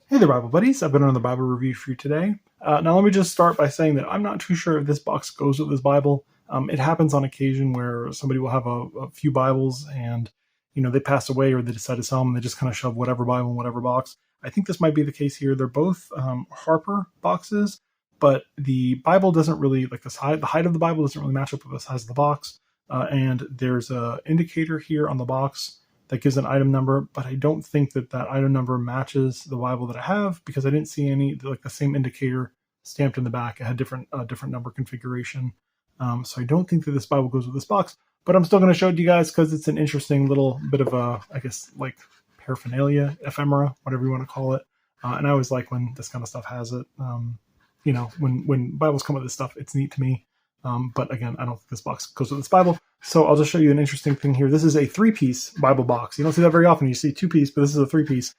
Hey there, Bible buddies. I've been on the Bible review for you today. Now, let me just start by saying that I'm not too sure if this box goes with this Bible. It happens on occasion where somebody will have a few Bibles and, they pass away or they decide to sell them and they just kind of shove whatever Bible in whatever box. I think this might be the case here. They're both Harper boxes, but the Bible doesn't really, like the height of the Bible doesn't really match up with the size of the box. And there's an indicator here on the box that gives an item number, but I don't think that item number matches the Bible that I have because I didn't see any like the same indicator stamped in the back. It had different number configuration, so I don't think that this Bible goes with this box. But I'm still going to show it to you guys because it's an interesting little bit of a, I guess, like paraphernalia, ephemera, whatever you want to call it. And I always like when this kind of stuff has it. When Bibles come with this stuff, it's neat to me. But again, I don't think this box goes with this Bible. So I'll just show you an interesting thing here. This is a 3-piece Bible box. You don't see that very often. You see 2-piece, but this is a 3-piece.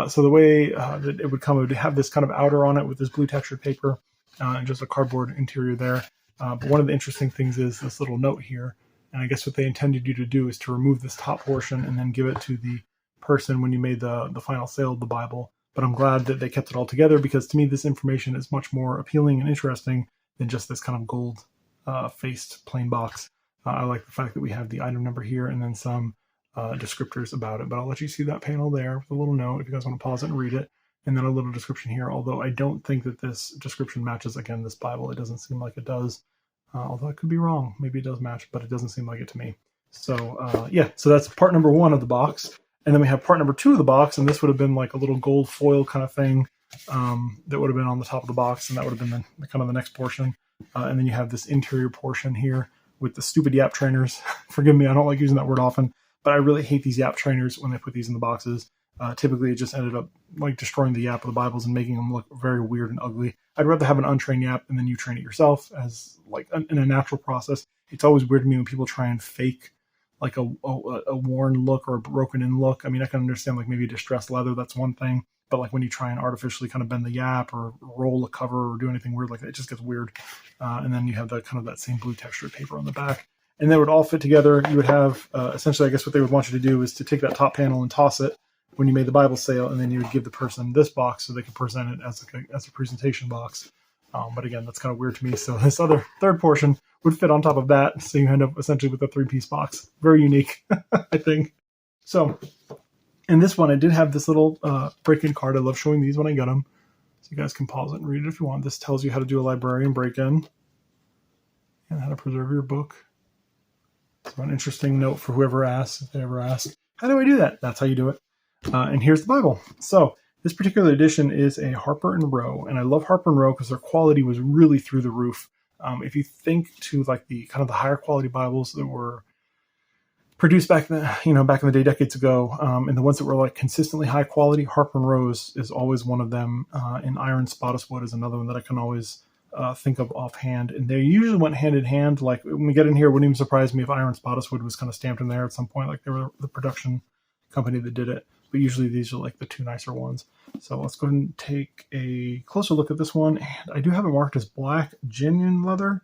So the way that it would come, it would have this kind of outer on it with this blue textured paper and just a cardboard interior there. But one of the interesting things is this little note here. And I guess what they intended you to do is to remove this top portion and then give it to the person when you made the final sale of the Bible. But I'm glad that they kept it all together because to me this information is much more appealing and interesting than just this kind of gold faced plain box. I like the fact that we have the item number here and then some descriptors about it, but I'll let you see that panel there with a little note if you guys want to pause it and read it, and then a little description here, although I don't think that this description matches, again, this Bible. It doesn't seem like it does, although I could be wrong. Maybe it does match, but it doesn't seem like it to me. So so that's part number 1 of the box, and then we have part number 2 of the box, and this would have been like a little gold foil kind of thing that would have been on the top of the box, and that would have been the kind of the next portion. And then you have this interior portion here with the stupid yap trainers. Forgive me, I don't like using that word often, but I really hate these yap trainers when they put these in the boxes. Typically, it just ended up like destroying the yap of the Bibles and making them look very weird and ugly. I'd rather have an untrained yap and then you train it yourself as like in a natural process. It's always weird to me when people try and fake like a worn look or a broken in look. I mean, I can understand like maybe distressed leather, that's one thing. But like when you try and artificially kind of bend the yap or roll a cover or do anything weird like that, it just gets weird. And then you have that kind of that same blue textured paper on the back. And they would all fit together. You would have, essentially, I guess what they would want you to do is to take that top panel and toss it when you made the Bible sale, and then you would give the person this box so they could present it as a presentation box. But again, that's kind of weird to me. So this other third portion would fit on top of that. So you end up essentially with a 3-piece box. Very unique, I think. So in this one, I did have this little break-in card. I love showing these when I get them. So you guys can pause it and read it if you want. This tells you how to do a librarian break-in and how to preserve your book. So an interesting note for whoever asks, if they ever ask, how do I do that? That's how you do it. And here's the Bible. So this particular edition is a Harper and Row, and I love Harper and Row because their quality was really through the roof. If you think to like the kind of the higher quality Bibles that were produced back in the day, decades ago, and the ones that were like consistently high quality, Harper and Row is always one of them. And Eyre Spottiswoode is another one that I can always think of offhand. And they usually went hand in hand. Like when we get in here, it wouldn't even surprise me if Eyre Spottiswoode was kind of stamped in there at some point, like they were the production company that did it. But usually these are like the 2 nicer ones. So let's go ahead and take a closer look at this one. And I do have it marked as black genuine leather,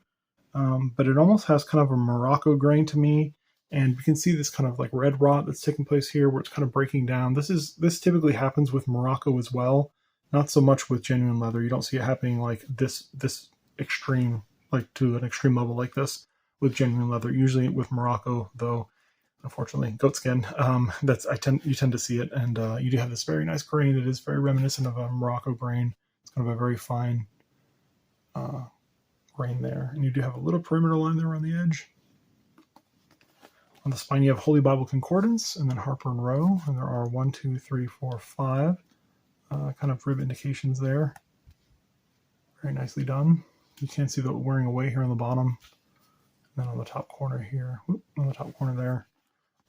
but it almost has kind of a Morocco grain to me. And we can see this kind of like red rot that's taking place here where it's kind of breaking down. This typically happens with Morocco as well. Not so much with genuine leather. You don't see it happening like this extreme, like to an extreme level like this with genuine leather. Usually with Morocco, though, unfortunately, goatskin, you tend to see it. And you do have this very nice grain that is very reminiscent of a Morocco grain. It's kind of a very fine grain there. And you do have a little perimeter line there on the edge. On the spine, you have Holy Bible Concordance and then Harper and Row. And there are 1, 2, 3, 4, 5 kind of rib indications there. Very nicely done. You can see the wearing away here on the bottom. And then on the top corner here, on the top corner there.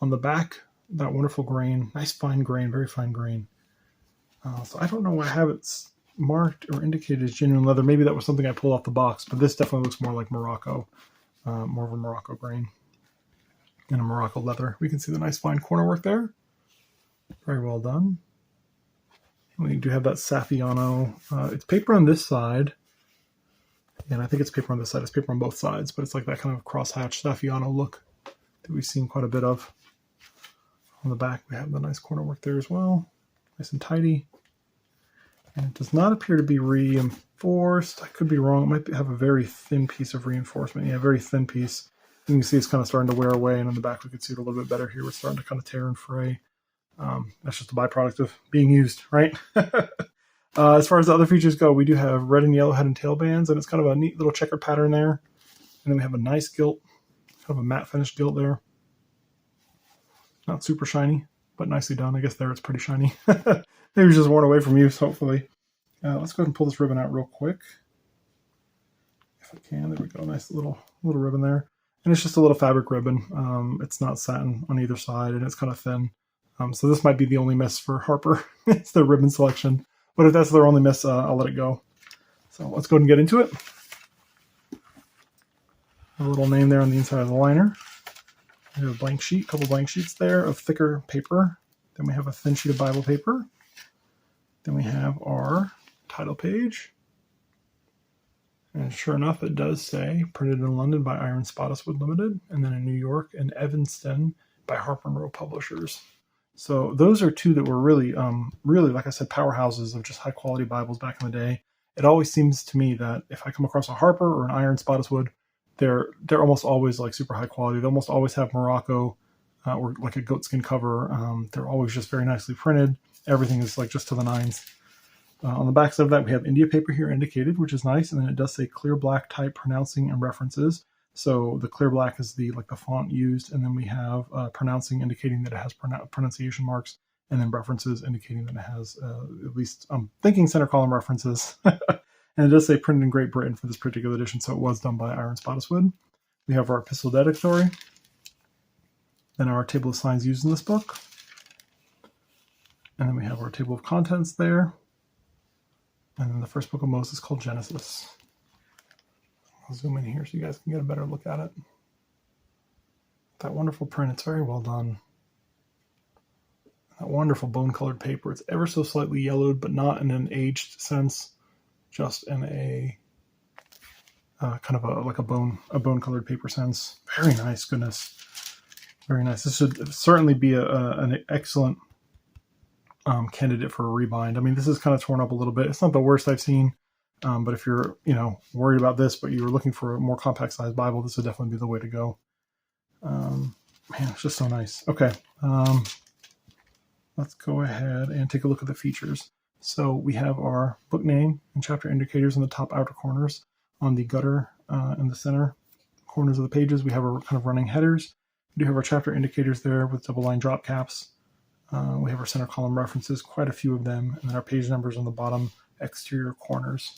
On the back, that wonderful grain, nice fine grain, very fine grain. So I don't know why I have it marked or indicated as genuine leather. Maybe that was something I pulled off the box, but this definitely looks more like Morocco, more of a Morocco grain and a Morocco leather. We can see the nice fine corner work there. Very well done. We do have that Saffiano. It's paper on this side. And I think it's paper on this side. It's paper on both sides, but it's like that kind of crosshatch Saffiano look that we've seen quite a bit of. On the back, we have the nice corner work there as well. Nice and tidy. And it does not appear to be reinforced. I could be wrong. It might have a very thin piece of reinforcement. Yeah, a very thin piece. You can see it's kind of starting to wear away, and on the back we can see it a little bit better here. We're starting to kind of tear and fray. That's just a byproduct of being used, right? As far as the other features go, we do have red and yellow head and tail bands, and it's kind of a neat little checkered pattern there. And then we have a nice gilt, kind of a matte finish gilt there. Not super shiny, but nicely done. I guess there it's pretty shiny. Maybe it's just worn away from use, hopefully. Let's go ahead and pull this ribbon out real quick. If I can, there we go. Nice little ribbon there. And it's just a little fabric ribbon. It's not satin on either side, and it's kind of thin. So this might be the only miss for Harper. It's their ribbon selection. But if that's their only miss, I'll let it go. So let's go ahead and get into it. A little name there on the inside of the liner. We have a blank sheet, a couple blank sheets there of thicker paper. Then we have a thin sheet of Bible paper. Then we have our title page. And sure enough, it does say, printed in London by Eyre Spottiswoode Limited, and then in New York and Evanston by Harper Publishers. So those are two that were really, like I said, powerhouses of just high quality Bibles back in the day. It always seems to me that if I come across a Harper or an Eyre Spottiswoode, they're almost always like super high quality. They almost always have Morocco or like a goatskin cover. They're always just very nicely printed. Everything is like just to the nines. On the back side of that, we have India paper here indicated, which is nice. And then it does say clear black type pronouncing and references. So the clear black is the font used. And then we have pronouncing indicating that it has pronunciation marks. And then references indicating that it has at least, I'm thinking center column references. And it does say printed in Great Britain for this particular edition. So it was done by Eyre Spottiswoode. We have our epistle dedicatory. Then our table of signs used in this book. And then we have our table of contents there. And then the first book of Moses called Genesis. I'll zoom in here so you guys can get a better look at it. That wonderful print, it's very well done. That wonderful bone-colored paper. It's ever so slightly yellowed, but not in an aged sense, just in a kind of a bone-colored paper sense. Very nice, goodness. Very nice. This should certainly be an excellent candidate for a rebind. I mean, this is kind of torn up a little bit. It's not the worst I've seen, but if you're, worried about this, but you're looking for a more compact sized Bible, this would definitely be the way to go. Man, it's just so nice. Okay, let's go ahead and take a look at the features. So we have our book name and chapter indicators in the top outer corners. On the gutter in the center corners of the pages, we have our kind of running headers. We do have our chapter indicators there with double line drop caps. We have our center column references, quite a few of them, and then our page numbers on the bottom exterior corners.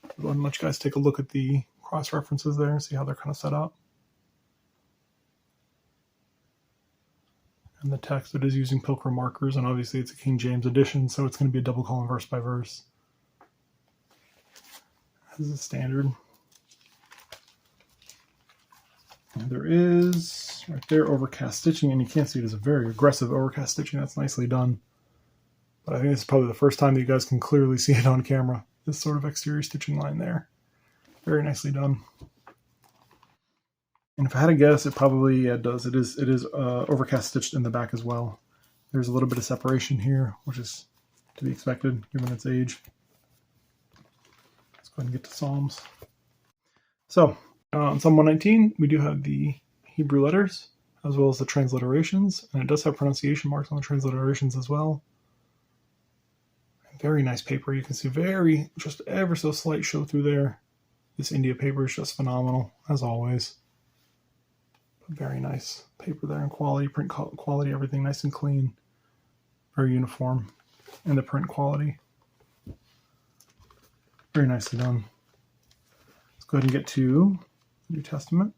I'll go ahead and let you guys take a look at the cross references there and see how they're kind of set up. And the text, it is using Pilgrim markers, and obviously it's a King James edition, so it's going to be a double column verse by verse. As is standard. And there is, right there, overcast stitching, and you can't see it as a very aggressive overcast stitching. That's nicely done. But I think this is probably the first time that you guys can clearly see it on camera. This sort of exterior stitching line there. Very nicely done. And if I had to guess, it probably does. It is overcast stitched in the back as well. There's a little bit of separation here, which is to be expected given its age. Let's go ahead and get to Psalms. So, on Psalm 119, we do have the Hebrew letters, as well as the transliterations, and it does have pronunciation marks on the transliterations as well. Very nice paper. You can see just ever so slight show through there. This India paper is just phenomenal, as always. But very nice paper there, and quality, print quality, everything nice and clean. Very uniform in the print quality. Very nicely done. Let's go ahead and get to the New Testament.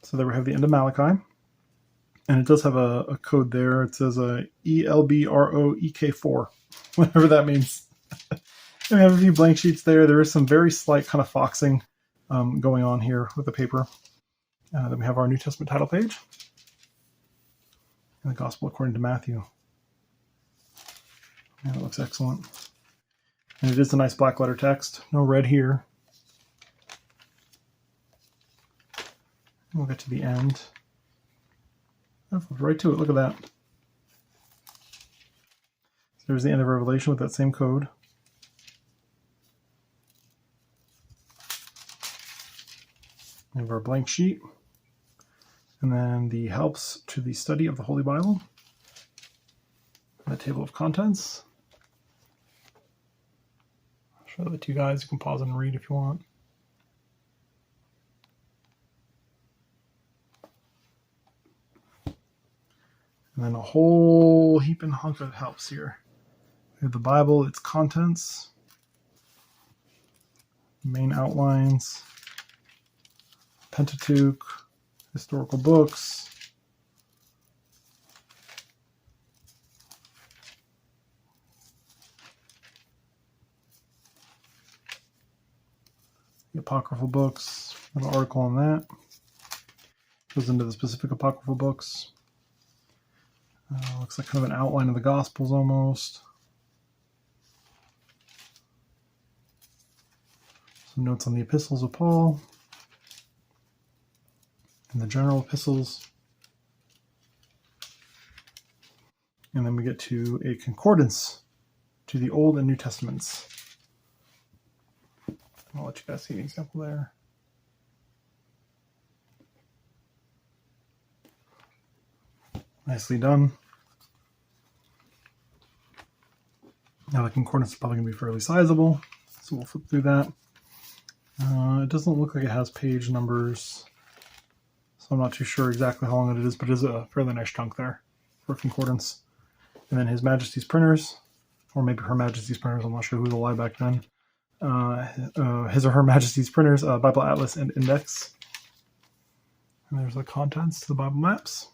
So there we have the end of Malachi. And it does have a code there. It says ELBROEK4, whatever that means. And we have a few blank sheets there. There is some very slight kind of foxing going on here with the paper. Then we have our New Testament title page. And the Gospel according to Matthew. And it looks excellent. And it is a nice black letter text. No red here. We'll get to the end. Right to it. Look at that. There's the end of Revelation with that same code. We have our blank sheet, and then the helps to the study of the Holy Bible, the table of contents. I'll show that to you guys. You can pause and read if you want. And then a whole heaping hunk of helps here. We have the Bible, its contents, main outlines, Pentateuch, historical books, the apocryphal books, an article on that. Goes into the specific apocryphal books. Looks like kind of an outline of the Gospels almost. Some notes on the epistles of Paul and the general epistles. And then we get to a concordance to the Old and New Testaments. I'll let you guys see an example there. Nicely done. Now the concordance is probably going to be fairly sizable, so we'll flip through that. It doesn't look like it has page numbers, so I'm not too sure exactly how long it is, but it is a fairly nice chunk there for concordance. And then His Majesty's printers, or maybe Her Majesty's printers, I'm not sure who was alive back then. His or Her Majesty's printers, Bible Atlas and Index. And there's the contents, the Bible maps.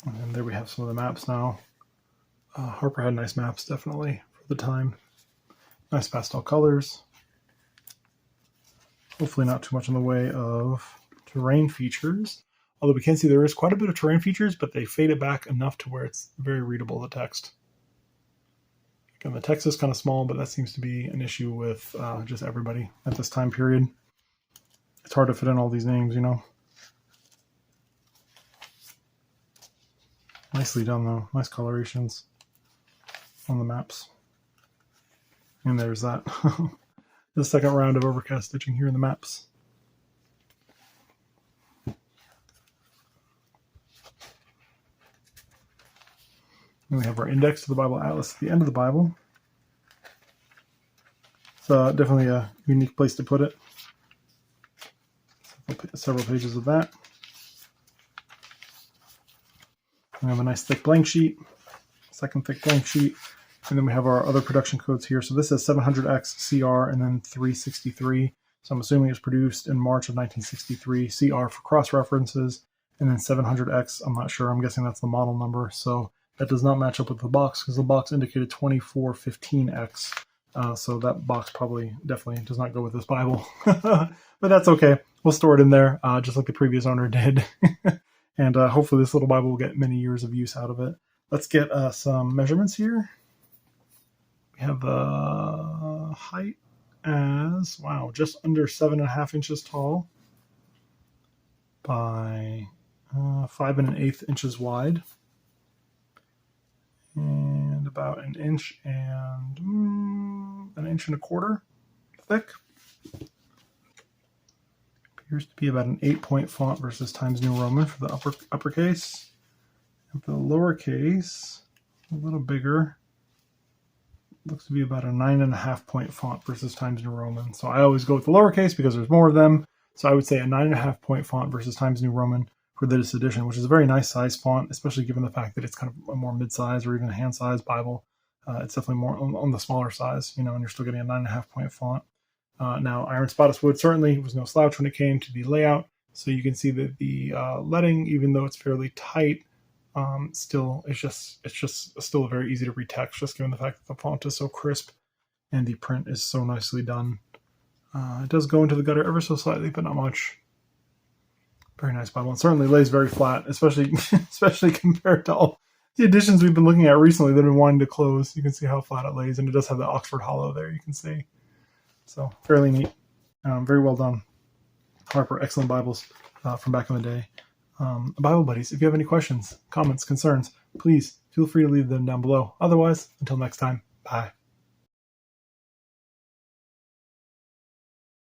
And there we have some of the maps now. Harper had nice maps, definitely, for the time. Nice pastel colors. Hopefully not too much in the way of terrain features. Although we can see there is quite a bit of terrain features, but they fade it back enough to where it's very readable, the text. Again, the text is kind of small, but that seems to be an issue with just everybody at this time period. It's hard to fit in all these names, you know. Nicely done, though. Nice colorations on the maps. And there's that. The second round of Overcast stitching here in the maps. And we have our index to the Bible Atlas at the end of the Bible. So definitely a unique place to put it. Several pages of that. We have a nice thick blank sheet, second thick blank sheet, and then we have our other production codes here. So this is 700X CR and then 363. So I'm assuming it was produced in March of 1963. CR for cross references, and then 700X, I'm not sure. I'm guessing that's the model number. So that does not match up with the box because the box indicated 2415X. So that box probably definitely does not go with this Bible. But that's okay. We'll store it in there just like the previous owner did. And hopefully this little Bible will get many years of use out of it. Let's get some measurements here. We have the height as, wow, just under 7.5 inches tall by 5 1/8 inches wide. And about 1 inch and 1.25 inches thick. Appears to be about an 8-point font versus Times New Roman for the uppercase. And for the lowercase, a little bigger. Looks to be about a 9.5-point font versus Times New Roman. So I always go with the lowercase because there's more of them. So I would say a 9.5-point font versus Times New Roman for this edition, which is a very nice size font, especially given the fact that it's kind of a more mid-size or even a hand-sized Bible. It's definitely more on the smaller size, you know, and you're still getting a 9.5-point font. Now, Eyre Spottiswoode certainly was no slouch when it came to the layout. So you can see that the leading, even though it's fairly tight, still it's just still very easy to read text, just given the fact that the font is so crisp and the print is so nicely done. It does go into the gutter ever so slightly, but not much. Very nice Bible, and certainly lays very flat, especially compared to all the editions we've been looking at recently that have been wanting to close. You can see how flat it lays, and it does have the Oxford hollow there, you can see. So fairly neat. Very well done. Harper, excellent Bibles from back in the day. Bible buddies, if you have any questions, comments, concerns, please feel free to leave them down below. Otherwise, until next time, bye.